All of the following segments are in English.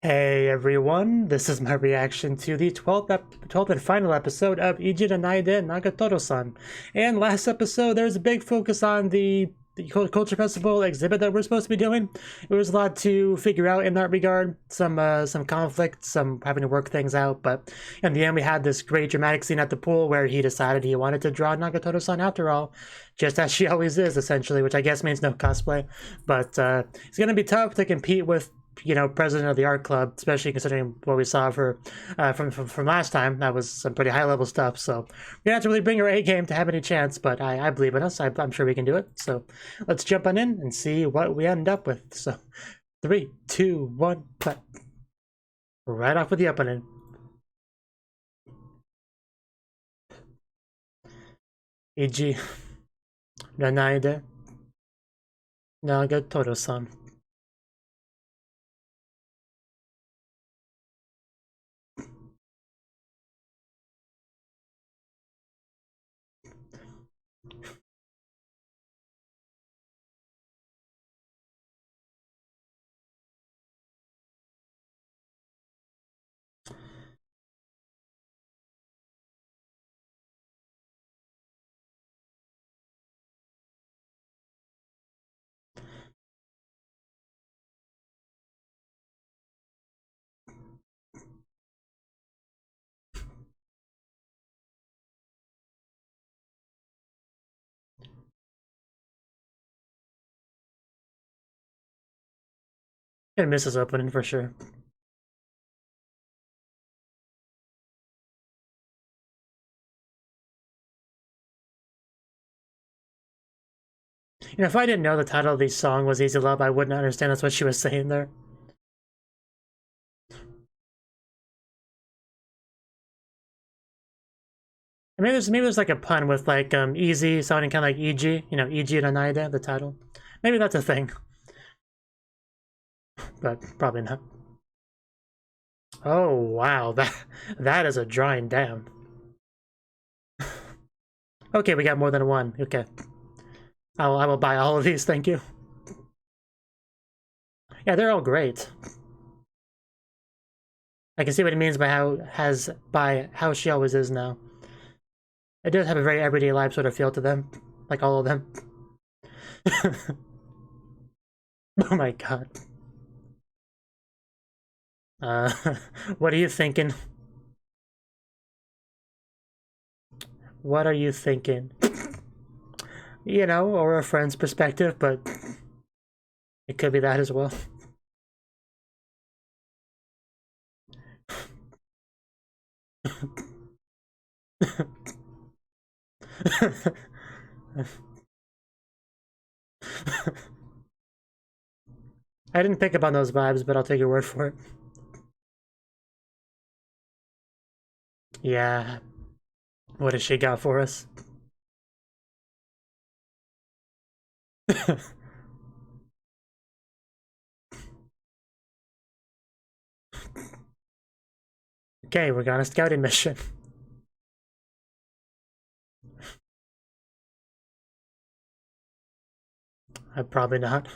Hey everyone, this is my reaction to the 12th and final episode of Ijiranaide Nagatoro-san. And last episode, there was a big focus on the Culture Festival exhibit that we're supposed to be doing. There was a lot to figure out in that regard, some conflict, some having to work things out, but in the end we had this great dramatic scene at the pool where he decided he wanted to draw Nagatoro-san after all, just as she always is, essentially, which I guess means no cosplay. But it's going to be tough to compete with, you know, president of the art club, especially considering what we saw of her from last time. That was some pretty high level stuff, so we have to really bring her A game to have any chance, but I believe in us. I'm sure we can do it, so let's jump on in and see what we end up with. So 3, 2, 1, clap. Right off with the opening. Ijiranaide Nagatoro-san. Gonna miss this opening for sure. You know, if I didn't know the title of the song was Easy Love, I wouldn't understand that's what she was saying there. Maybe there's like a pun with like easy sounding kind of like EG, you know, Ijiranaide, the title. Maybe that's a thing. But probably not. Oh wow, that is a drawing, damn. Okay, we got more than one. Okay. I will buy all of these, thank you. Yeah, they're all great. I can see what he means by how she always is now. It does have a very everyday life sort of feel to them, like all of them. Oh my god. What are you thinking? What are you thinking? You know, or a friend's perspective, but it could be that as well. I didn't pick up on those vibes, but I'll take your word for it. Yeah. What has she got for us? Okay, we're on a scouting mission. Probably not.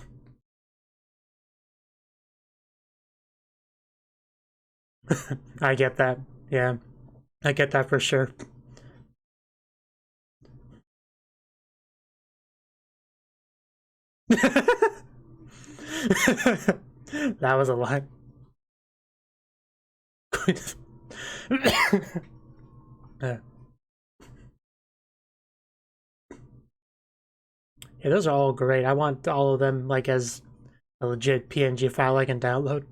I get that. Yeah, I get that for sure. That was a lot. Yeah, those are all great. I want all of them like as a legit PNG file I can download.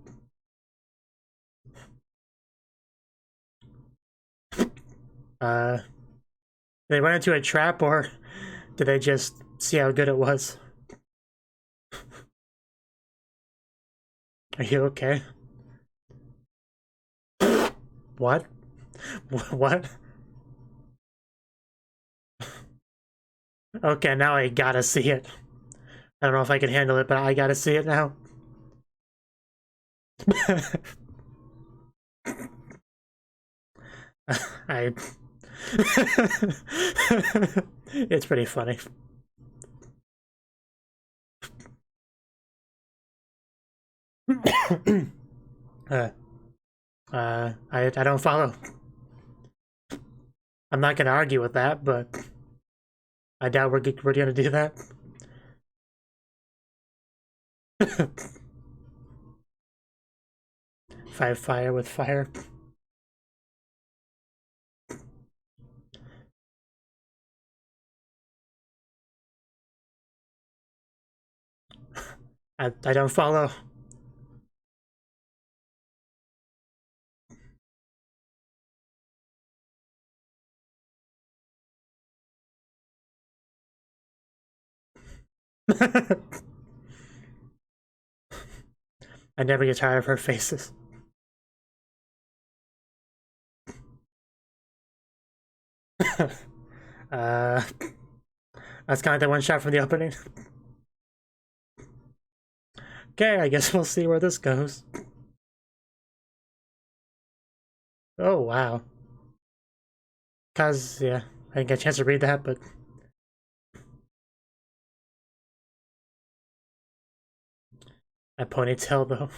They went into a trap, or did they just see how good it was? Are you okay? What? What? Okay, now I gotta see it. I don't know if I can handle it, but I gotta see it now. It's pretty funny. I don't follow. I'm not gonna argue with that, but I doubt we're gonna do that. Fight fire with fire. I don't follow. I never get tired of her faces. That's kind of the one shot from the opening. Okay, I guess we'll see where this goes. Oh, wow. Cause, yeah, I didn't get a chance to read that, but... That ponytail, though.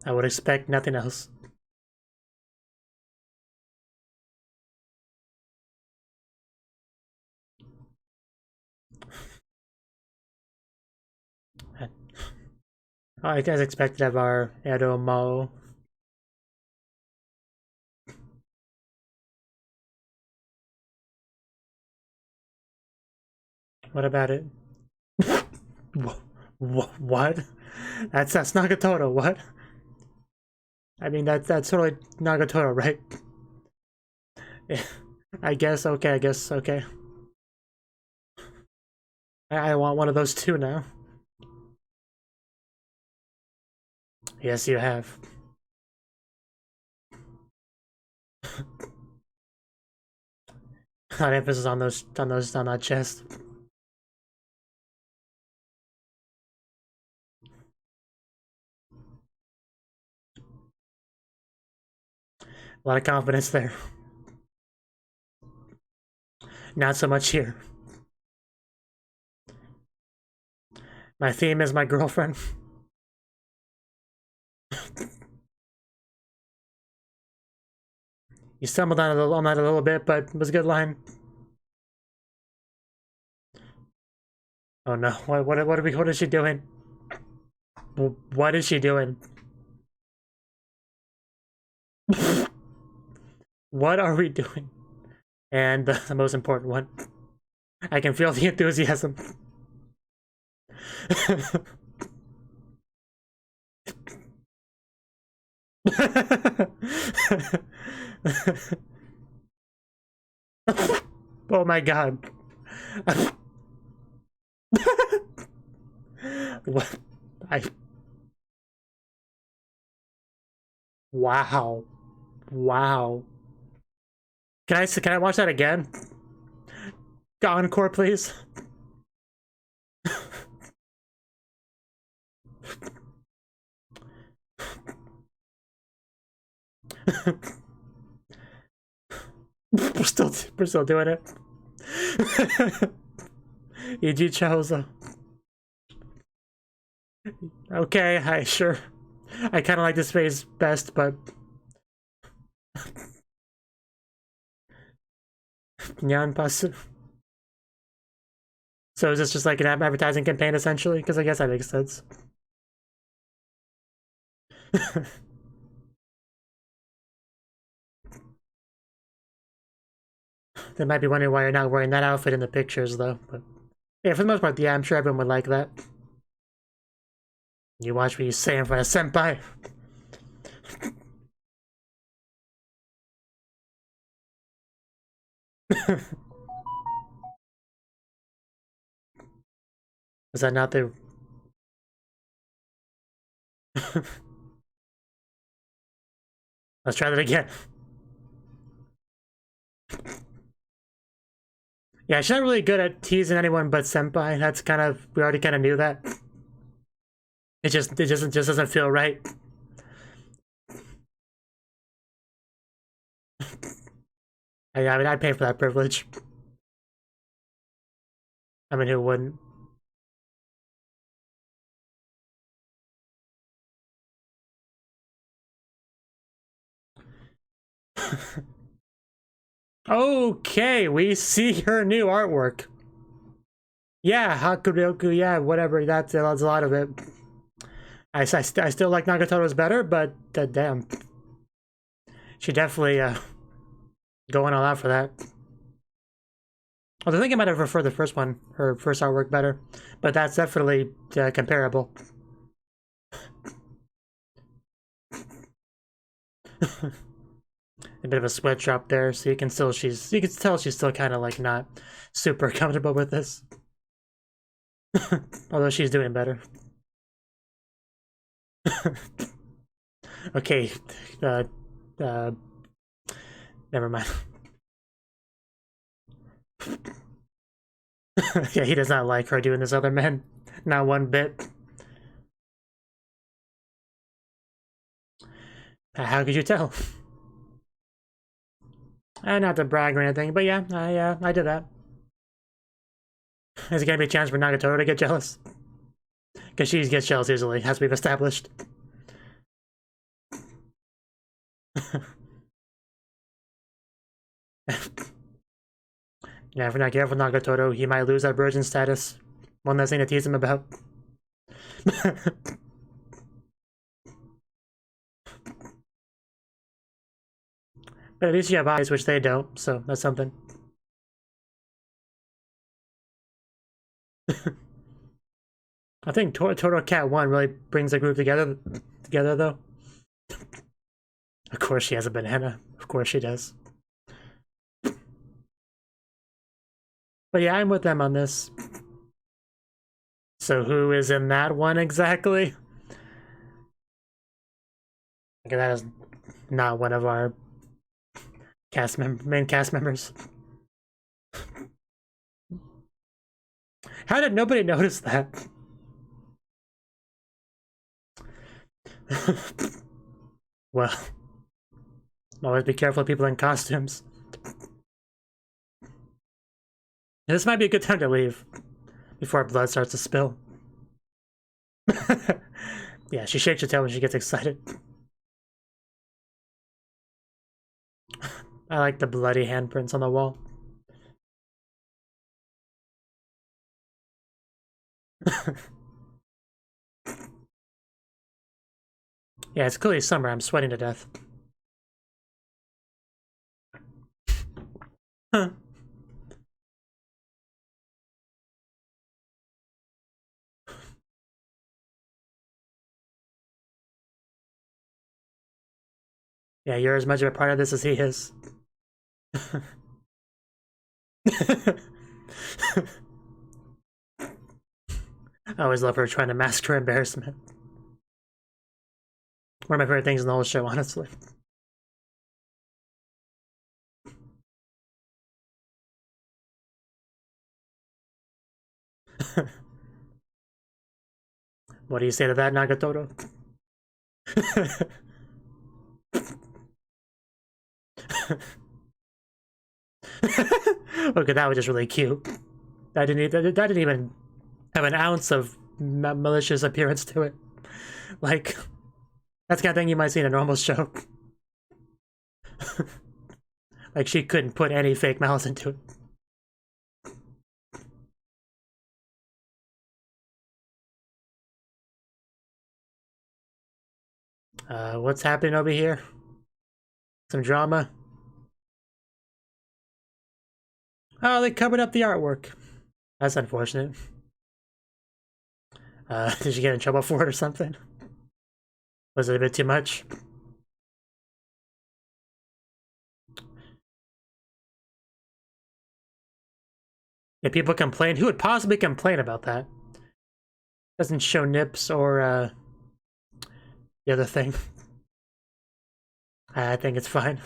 I would expect nothing else. I as expected of our Eromo. What about it? What? That's Nagatoro, what? I mean, that's totally Nagatoro, right? Yeah, I guess, okay, okay. I want one of those too now. Yes, you have. Not emphasis on that chest. A lot of confidence there. Not so much here. My theme is my girlfriend. You stumbled on that a little bit, but it was a good line. Oh no! What is she doing? What is she doing? What are we doing? And the most important one, I can feel the enthusiasm. Oh my god. What? Wow. Wow. Can I watch that again? Encore, please. we're still doing it. Ijiranaide. Okay, sure. I kind of like this phase best, but Nyan Pasu. So is this just like an advertising campaign essentially? Because I guess that makes sense. They might be wondering why you're not wearing that outfit in the pictures, though. But yeah, for the most part, yeah, I'm sure everyone would like that. You watch what you say in front of senpai. Is that not the... Let's try that again. Yeah, she's not really good at teasing anyone but senpai. That's kind of... We already kind of knew that. It just doesn't feel right. I mean, I'd pay for that privilege. I mean, who wouldn't? Okay, we see her new artwork. Yeah, Hakuryoku, yeah, whatever, that's a lot of it. I still like Nagatoro's better, but damn. She definitely going all out for that. Although I think I might have preferred the first one, her first artwork better, but that's definitely comparable. A bit of a sweat drop there, so you can tell she's still kind of like not super comfortable with this. Although she's doing better. Okay, never mind. Yeah, he does not like her doing this other man. Not one bit. How could you tell? Not to brag or anything, but yeah, I did that. Is it gonna be a chance for Nagatoro to get jealous? Because she gets jealous easily, as we've established. Yeah, if we're not careful, Nagatoro, he might lose that virgin status. One less thing to tease him about. But at least you have eyes, which they don't, so that's something. I think Cat 1 really brings the group together though. Of course she has a banana. Of course she does. But yeah, I'm with them on this. So who is in that one exactly? Okay, that is not one of our main cast members. How did nobody notice that? Well, always be careful of people in costumes. This might be a good time to leave before blood starts to spill. Yeah, she shakes her tail when she gets excited. I like the bloody handprints on the wall. Yeah, it's clearly summer. I'm sweating to death. Huh. Yeah, you're as much of a part of this as he is. I always love her trying to mask her embarrassment. One of my favorite things in the whole show, honestly. What do you say to that, Nagatoro? Okay, that was just really cute. That didn't even have an ounce of malicious appearance to it. Like, that's the kind of thing you might see in a normal show. Like, she couldn't put any fake malice into it. What's happening over here? Some drama? Oh, they covered up the artwork. That's unfortunate. Did you get in trouble for it or something? Was it a bit too much? If people complain, who would possibly complain about that? Doesn't show nips or the other thing. I think it's fine.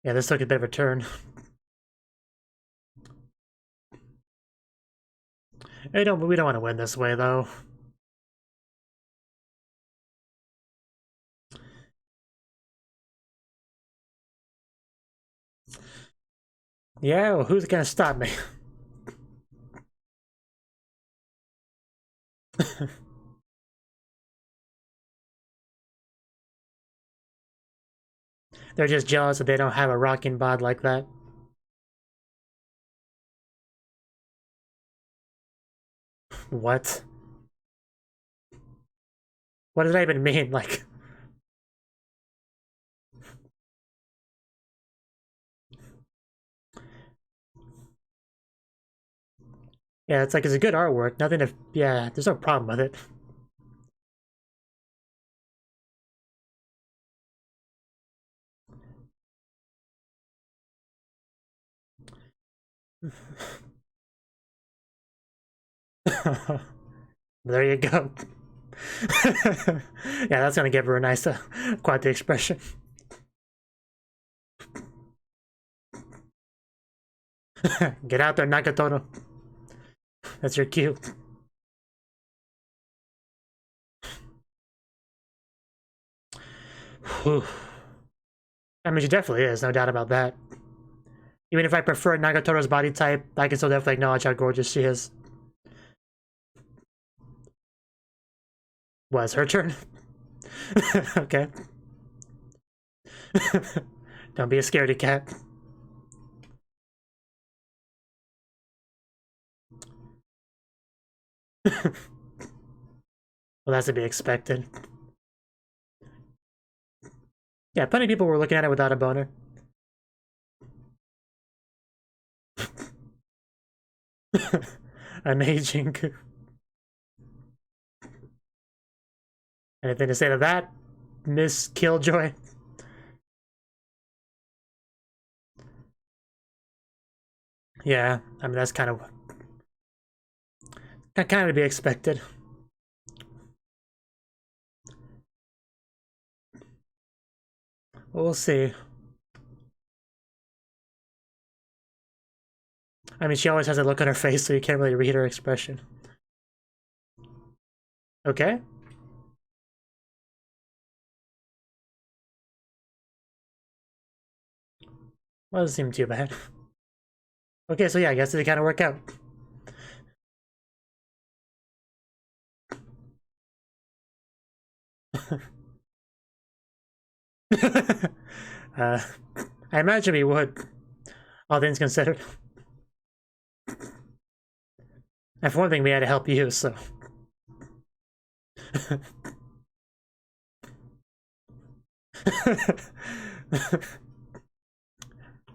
Yeah, this took a bit of a turn. We don't want to win this way, though. Yeah, well, who's gonna stop me? They're just jealous that they don't have a rocking bod like that. What? What does that even mean? Like... Yeah, it's like, it's a good artwork. Nothing to... Yeah, there's no problem with it. There you go. Yeah, that's gonna give her a nice quite the expression. Get out there, Nagatoro. That's your cue. Whew. I mean, she definitely is, no doubt about that. Even if I prefer Nagatoro's body type, I can still definitely acknowledge how gorgeous she is. Was her turn? Okay. Don't be a scaredy cat. Well, that's to be expected. Yeah, plenty of people were looking at it without a boner. Amazing. Anything to say to that, Miss Killjoy? Yeah, I mean, that's kind of to be expected. We'll see. I mean, she always has a look on her face, so you can't really read her expression. Okay. Well, doesn't seem too bad. Okay, so yeah, I guess it kind of work out. I imagine we would, all things considered. And for one thing, we had to help you, so...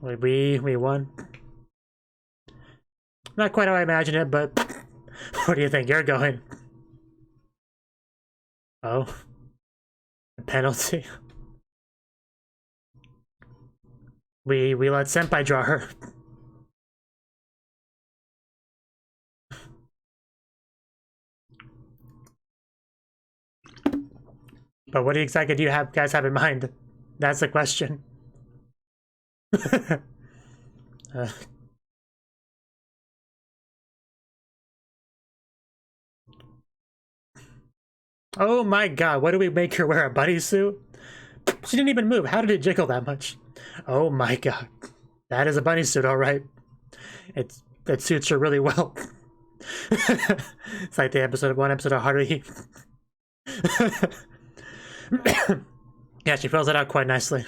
we won. Not quite how I imagined it, but... Where do you think you're going? Oh. A penalty. We let Senpai draw her. But what exactly do you guys have in mind? That's the question. Oh my god, what do we make her wear, a bodysuit? She didn't even move. How did it jiggle that much? Oh my god. That is a bunny suit, alright. It suits her really well. It's like the one episode of Haruhi. Yeah, she fills it out quite nicely.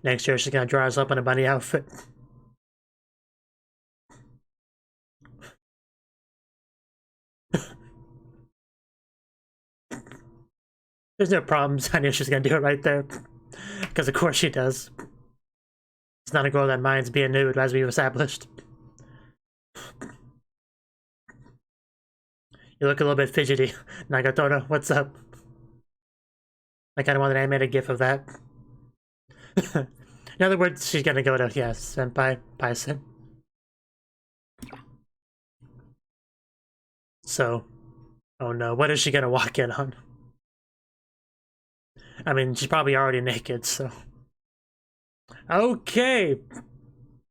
Next year she's gonna draw us up in a bunny outfit. There's no problems. I knew she was gonna do it right there. Because of course she does. It's not a girl that minds being nude, as we've established. You look a little bit fidgety, Nagatoro. What's up? I kind of want an animated gif of that. In other words, she's gonna go to, yes, Senpai, Paisen. So, oh no, what is she gonna walk in on? I mean, she's probably already naked, so... Okay!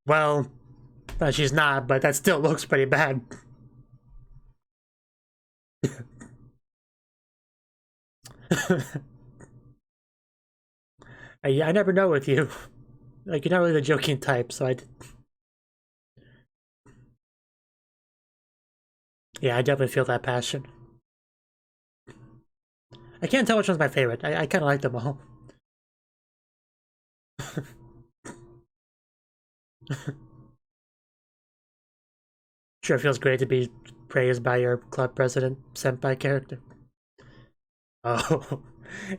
Well, She's not, but that still looks pretty bad. I never know with you. Like, you're not really the joking type, so yeah, I definitely feel that passion. I can't tell which one's my favorite. I kind of like them all. Sure feels great to be praised by your club president senpai character. Oh,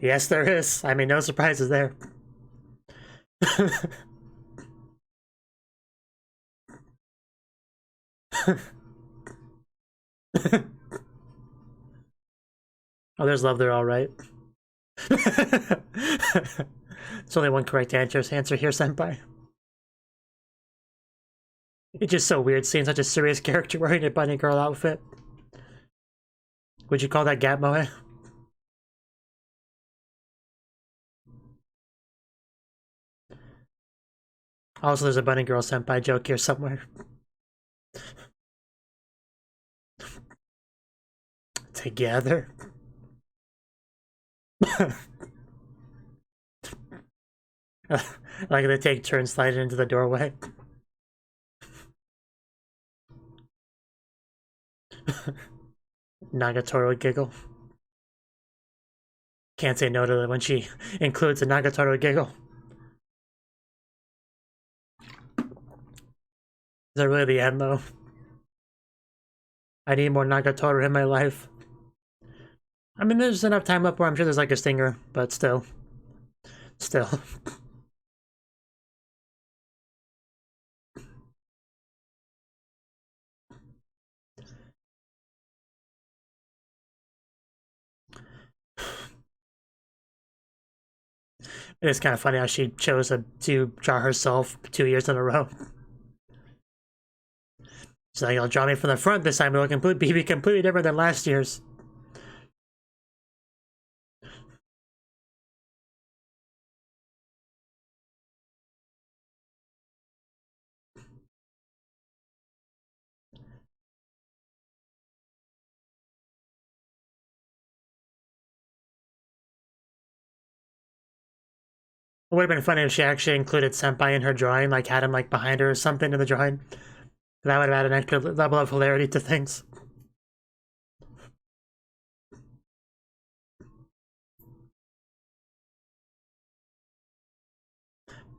yes there is. I mean, no surprises there. Oh, there's love there, all right. There's only one correct answer here, senpai. It's just so weird seeing such a serious character wearing a bunny girl outfit. Would you call that Gap Moe? Also, there's a bunny girl senpai joke here somewhere. Together. Like they take turns sliding into the doorway. Nagatoro giggle. Can't say no to it when she includes a Nagatoro giggle. Is that really the end, though? I need more Nagatoro in my life. I mean, there's enough time left where I'm sure there's like a stinger, but still. Still. It's kind of funny how she chose to draw herself 2 years in a row. She's like, "I'll draw me from the front this time. It'll be completely different than last year's." It would have been funny if she actually included Senpai in her drawing, like had him like behind her or something in the drawing. That would have added an extra level of hilarity to things.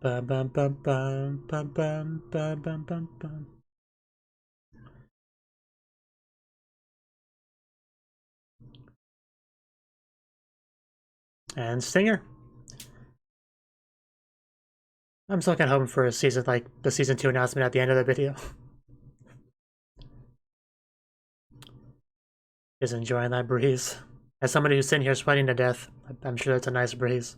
Bum bum bum bum bum bum bum bum bum bum. And Stinger. I'm still kind of hoping for a season like the season 2 announcement at the end of the video. Just enjoying that breeze. As somebody who's sitting here sweating to death, I'm sure that's a nice breeze.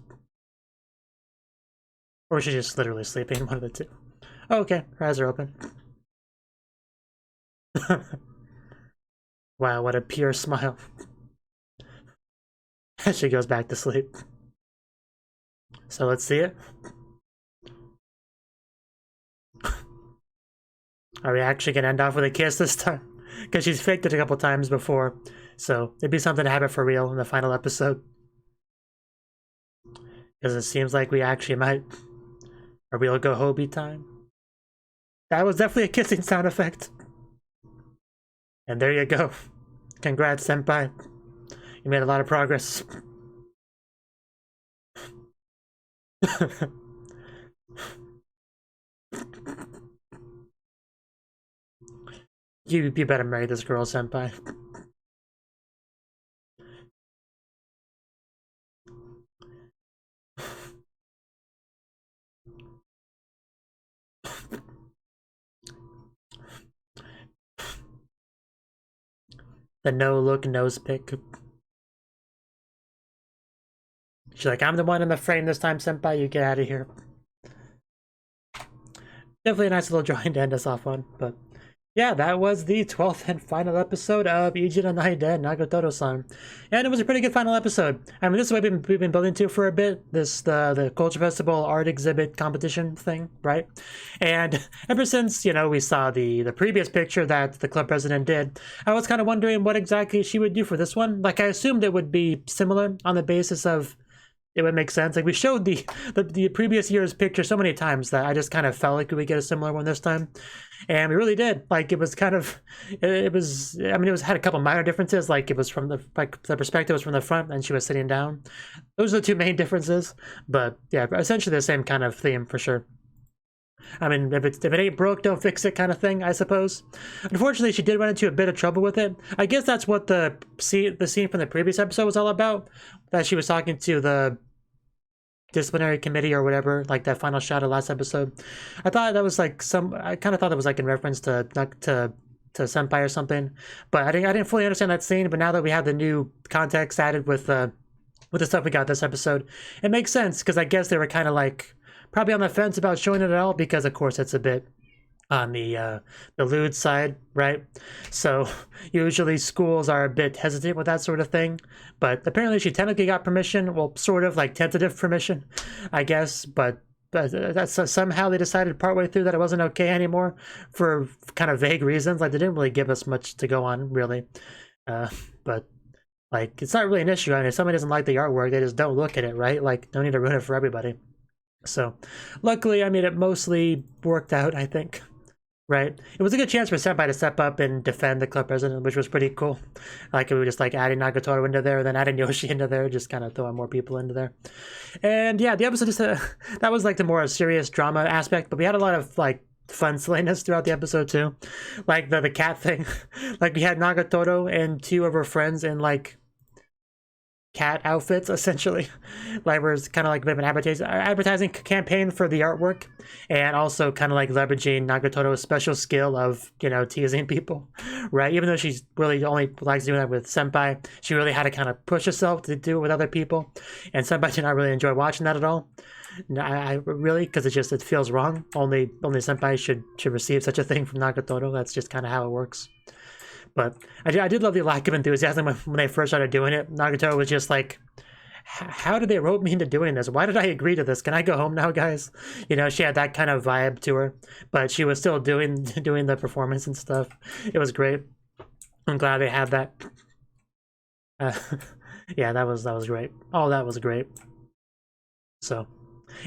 Or she's just literally sleeping, one of the two. Oh, okay, her eyes are open. Wow, what a pure smile. As she goes back to sleep. So let's see it. Are we actually gonna end off with a kiss this time? Because she's faked it a couple times before, so it'd be something to have it for real in the final episode. Because it seems like we actually might. A real go-hobie time. That was definitely a kissing sound effect. And there you go. Congrats, senpai. You made a lot of progress. You better marry this girl, senpai. The no-look nose pick. She's like, I'm the one in the frame this time, senpai. You get out of here. Definitely a nice little drawing to end us off on, but yeah, that was the 12th and final episode of Ijiranaide Nagatoro-san. And it was a pretty good final episode. I mean, this is what we've been building to for a bit. The Culture Festival art exhibit competition thing, right? And ever since, you know, we saw the previous picture that the club president did, I was kind of wondering what exactly she would do for this one. Like, I assumed it would be similar on the basis of it would make sense. Like, we showed the previous year's picture so many times that I just kind of felt like we would get a similar one this time. And we really did. Like, it was kind of, it was, I mean, it was had a couple minor differences. Like, it was from the perspective was from the front and she was sitting down. Those are the two main differences. But yeah, essentially the same kind of theme for sure. I mean, if it ain't broke, don't fix it kind of thing, I suppose. Unfortunately, she did run into a bit of trouble with it. I guess that's what the scene from the previous episode was all about. That she was talking to the disciplinary committee or whatever, like that final shot of last episode. I thought that was like I kind of thought that was like in reference to Senpai or something, but I didn't fully understand that scene. But now that we have the new context added with the stuff we got this episode, it makes sense because I guess they were kind of like probably on the fence about showing it at all because of course it's a bit on the lewd side, right? So usually schools are a bit hesitant with that sort of thing, but apparently she technically got permission, well, sort of like tentative permission, I guess, but that's somehow they decided partway through that it wasn't okay anymore for kind of vague reasons. Like, they didn't really give us much to go on, really. But like, it's not really an issue. I mean, if somebody doesn't like the artwork, they just don't look at it, right? Like, no need to ruin it for everybody. So luckily, I mean, it mostly worked out, I think. Right, it was a good chance for Senpai to step up and defend the club president, which was pretty cool. Like, we were just like adding Nagatoro into there, then adding Yoshi into there, just kind of throwing more people into there. And yeah, the episode just that was like the more serious drama aspect, but we had a lot of like fun silliness throughout the episode too, like the cat thing. Like, we had Nagatoro and two of her friends in like cat outfits, essentially. Like, we're kind of like a bit of an advertising campaign for the artwork, and also kind of like leveraging Nagatoro's special skill of, you know, teasing people, right? Even though she's really only likes doing that with Senpai, she really had to kind of push herself to do it with other people, and Senpai did not really enjoy watching that at all. I really, because it feels wrong. Only Senpai should receive such a thing from Nagatoro. That's just kind of how it works. But I did love the lack of enthusiasm when they first started doing it. Nagatoro was just like, how did they rope me into doing this? Why did I agree to this? Can I go home now, guys? You know, she had that kind of vibe to her, but she was still doing the performance and stuff. It was great. I'm glad they had that. Yeah, that was great. Oh, that was great. So,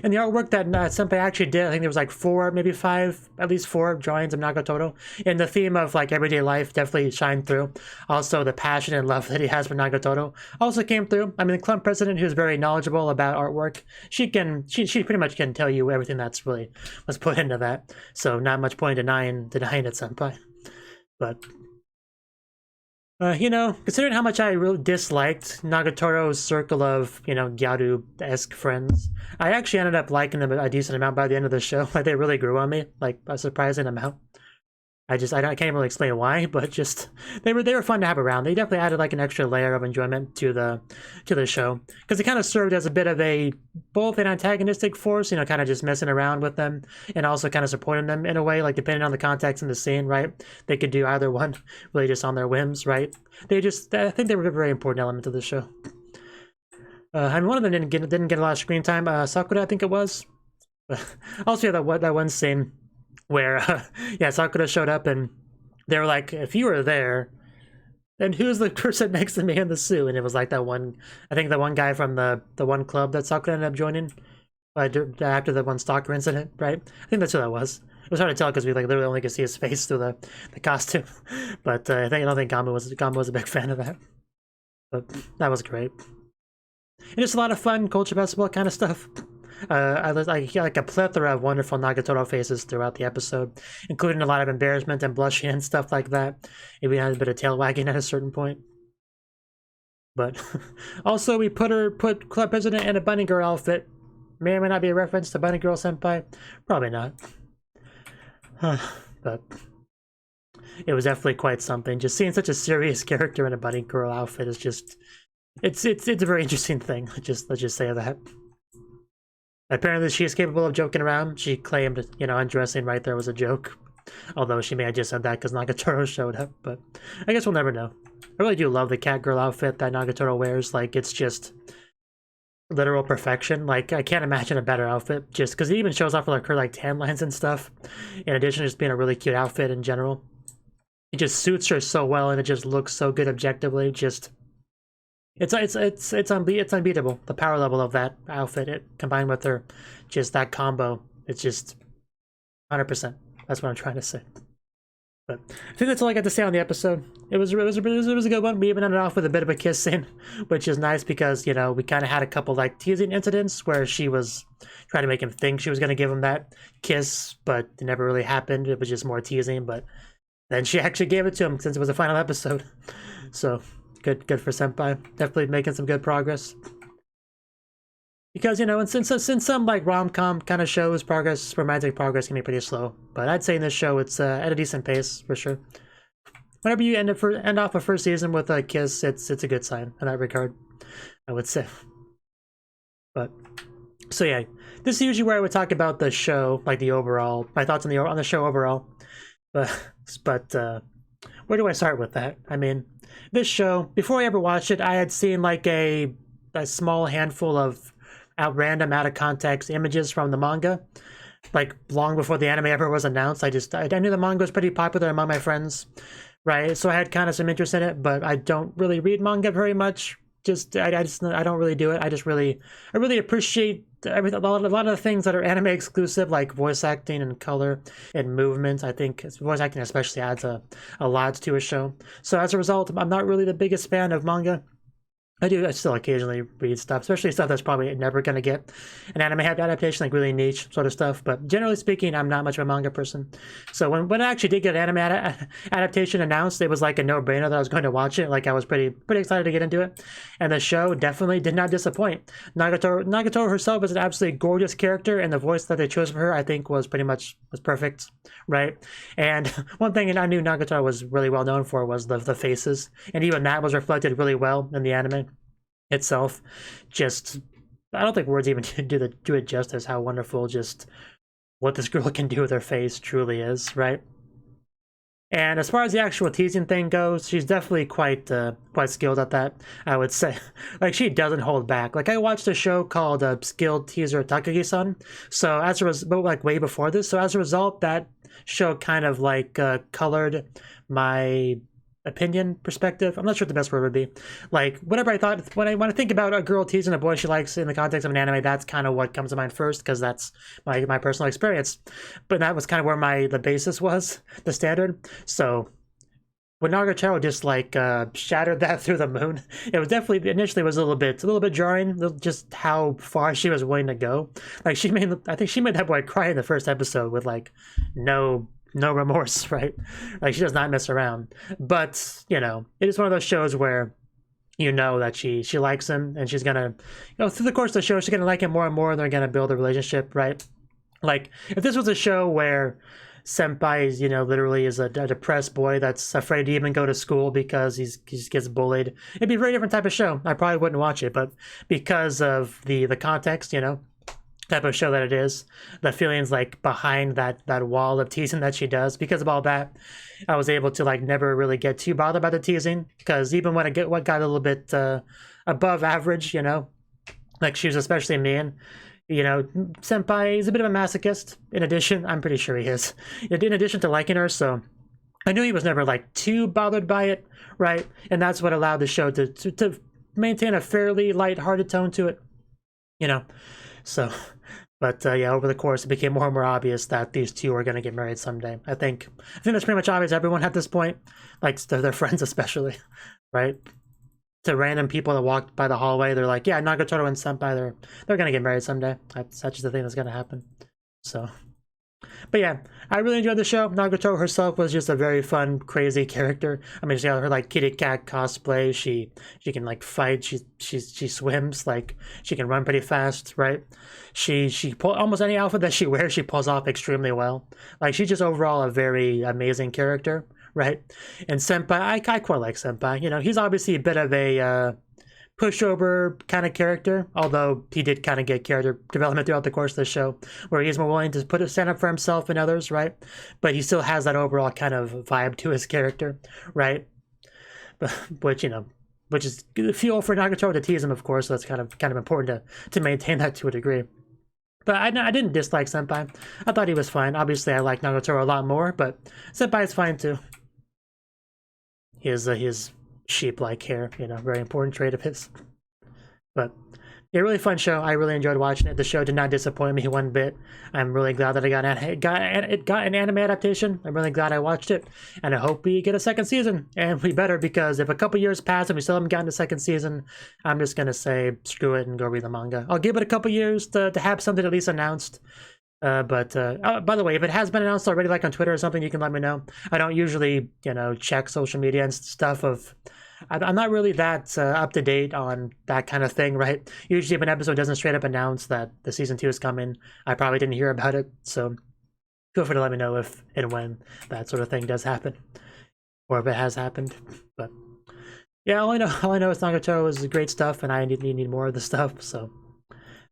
and the artwork that Senpai actually did, I think there was like 4, maybe 5, at least 4 drawings of Nagatoro. And the theme of like everyday life definitely shined through. Also, the passion and love that he has for Nagatoro also came through. I mean, the club president, who's very knowledgeable about artwork, she pretty much can tell you everything that's really was put into that. So not much point denying it, Senpai. But you know, considering how much I really disliked Nagatoro's circle of, you know, Gyaru-esque friends, I actually ended up liking them a decent amount by the end of the show. Like, they really grew on me, like a surprising amount. I can't really explain why, but just they were fun to have around. They definitely added like an extra layer of enjoyment to the show, because it kind of served as a bit of a both an antagonistic force, you know, kind of just messing around with them, and also kind of supporting them in a way, like depending on the context and the scene, right? They could do either one, really just on their whims, right? I think they were a very important element of the show. I mean, one of them didn't get a lot of screen time. Sakura, I think it was. Also, that one scene where yeah, Sakura showed up and they were like, if you were there, then who's the person next to me in the suit? And it was like that one, I think the one guy from the one club that Sakura ended up joining after the one stalker incident, right? I think that's who that was. It was hard to tell because we like literally only could see his face through the costume. But I don't think Gamba was a big fan of that. But that was great. And just a lot of fun culture festival kind of stuff. I like a plethora of wonderful Nagatoro faces throughout the episode, including a lot of embarrassment and blushing and stuff like that. Maybe had a bit of tail wagging at a certain point. But also, we put Club President in a bunny girl outfit. May or may not be a reference to Bunny Girl Senpai. Probably not. But it was definitely quite something. Just seeing such a serious character in a bunny girl outfit is just it's a very interesting thing. Let's just say that. Apparently, she is capable of joking around. She claimed, you know, undressing right there was a joke. Although she may have just said that because Nagatoro showed up, but I guess we'll never know. I really do love the cat girl outfit that Nagatoro wears. Like, it's just literal perfection. Like, I can't imagine a better outfit, just because it even shows off like her like tan lines and stuff. In addition to just being a really cute outfit in general, it just suits her so well, and it just looks so good objectively. Just it's unbeatable. The power level of that outfit, it combined with her, just that combo, it's just 100%. That's what I'm trying to say. But I think that's all I got to say on the episode. It was a good one. We even ended off with a bit of a kiss scene, which is nice because, you know, we kind of had a couple like teasing incidents where she was trying to make him think she was going to give him that kiss, but it never really happened. It was just more teasing, but then she actually gave it to him since it was the final episode. So good for Senpai. Definitely making some good progress. Because, you know, and since some like rom-com kind of shows, romantic progress can be pretty slow. But I'd say in this show it's at a decent pace for sure. Whenever you end off a first season with a kiss, it's a good sign in that regard, I would say. But so yeah, this is usually where I would talk about the show, like the overall, my thoughts on the show overall. But where do I start with that? I mean, this show, before I ever watched it, I had seen like a small handful of random out of context images from the manga, like long before the anime ever was announced. I knew the manga was pretty popular among my friends, right? So I had kind of some interest in it, but I don't really read manga very much. I don't really do it. I really appreciate a lot of the things that are anime exclusive, like voice acting and color and movement. I think voice acting especially adds a lot to a show. So as a result, I'm not really the biggest fan of manga. I still occasionally read stuff, especially stuff that's probably never going to get an anime adaptation, like really niche sort of stuff. But generally speaking, I'm not much of a manga person. So when I actually did get an anime adaptation announced, it was like a no-brainer that I was going to watch it. Like, I was pretty excited to get into it. And the show definitely did not disappoint. Nagatoro herself is an absolutely gorgeous character, and the voice that they chose for her, I think, was perfect, right? And one thing I knew Nagatoro was really well known for was the faces. And even that was reflected really well in the anime itself. Just, I don't think words even do it justice how wonderful just what this girl can do with her face truly is, right? And as far as the actual teasing thing goes, she's definitely quite skilled at that, I would say. Like, she doesn't hold back. Like, I watched a show called Skilled Teaser Takagi-san, so but like way before this, so as a result, that show kind of like colored my opinion perspective. I'm not sure what the best word would be. Like, whatever I thought, when I think about a girl teasing a boy she likes in the context of an anime, that's kind of what comes to mind first, because that's my personal experience. But that was kind of where the basis was, the standard. So when Nagatoro just like shattered that through the moon, it was definitely initially was a little bit jarring, just how far she was willing to go. Like, I think she made that boy cry in the first episode with like no remorse, right? Like, she does not mess around. But, you know, it is one of those shows where you know that she likes him, and she's gonna, you know, through the course of the show, she's gonna like him more and more, and they're gonna build a relationship, right? Like, if this was a show where Senpai, you know, literally is a depressed boy that's afraid to even go to school because he just gets bullied, it'd be a very different type of show. I probably wouldn't watch it, but because of the context, you know, type of show that it is, the feelings like behind that wall of teasing that she does, because of all that, I was able to like never really get too bothered by the teasing, because even when what got a little bit above average, you know, like she was especially mean, you know, Senpai is a bit of a masochist. In addition, I'm pretty sure he is, in addition to liking her, so I knew he was never like too bothered by it, right? And that's what allowed the show to maintain a fairly light-hearted tone to it, you know. So, but yeah, over the course, it became more and more obvious that these two are going to get married someday. I think that's pretty much obvious to everyone at this point, like their friends especially, right? To random people that walked by the hallway, they're like, yeah, Nagatoro and Senpai, they're going to get married someday. That's just the thing that's going to happen. So, but yeah, I really enjoyed the show. Nagatoro herself was just a very fun, crazy character. I mean, she got her like kitty cat cosplay. She can like fight. She swims. Like, she can run pretty fast, right? She almost any outfit that she wears, she pulls off extremely well. Like, she's just overall a very amazing character, right? And Senpai, I quite like Senpai. You know, he's obviously a bit of a pushover kind of character, although he did kind of get character development throughout the course of the show, where he's more willing to stand up for himself and others, right? But he still has that overall kind of vibe to his character, right? Which, you know, which is fuel for Nagatoro to tease him, of course, so that's kind of important to maintain that to a degree. But I didn't dislike Senpai. I thought he was fine. Obviously, I like Nagatoro a lot more, but Senpai is fine too. His sheep-like hair, you know, very important trait of his. But yeah, really fun show. I really enjoyed watching it. The show did not disappoint me one bit. I'm really glad that it got an anime adaptation. I'm really glad I watched it, and I hope we get a second season. And we better, because if a couple years pass and we still haven't gotten a second season, I'm just gonna say screw it and go read the manga. I'll give it a couple years to have something at least announced. Oh, by the way, if it has been announced already, like on Twitter or something, you can let me know. I don't usually, you know, check social media and stuff. I'm not really that up to date on that kind of thing, right? Usually, if an episode doesn't straight up announce that the season 2 is coming, I probably didn't hear about it. So feel free to let me know if and when that sort of thing does happen, or if it has happened. But yeah, all I know is Nagatoro is great stuff, and I need more of the stuff. So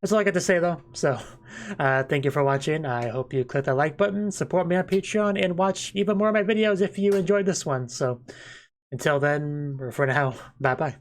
that's all I got to say, though. So thank you for watching. I hope you click that like button, support me on Patreon, and watch even more of my videos if you enjoyed this one. So until then, or for now, bye-bye.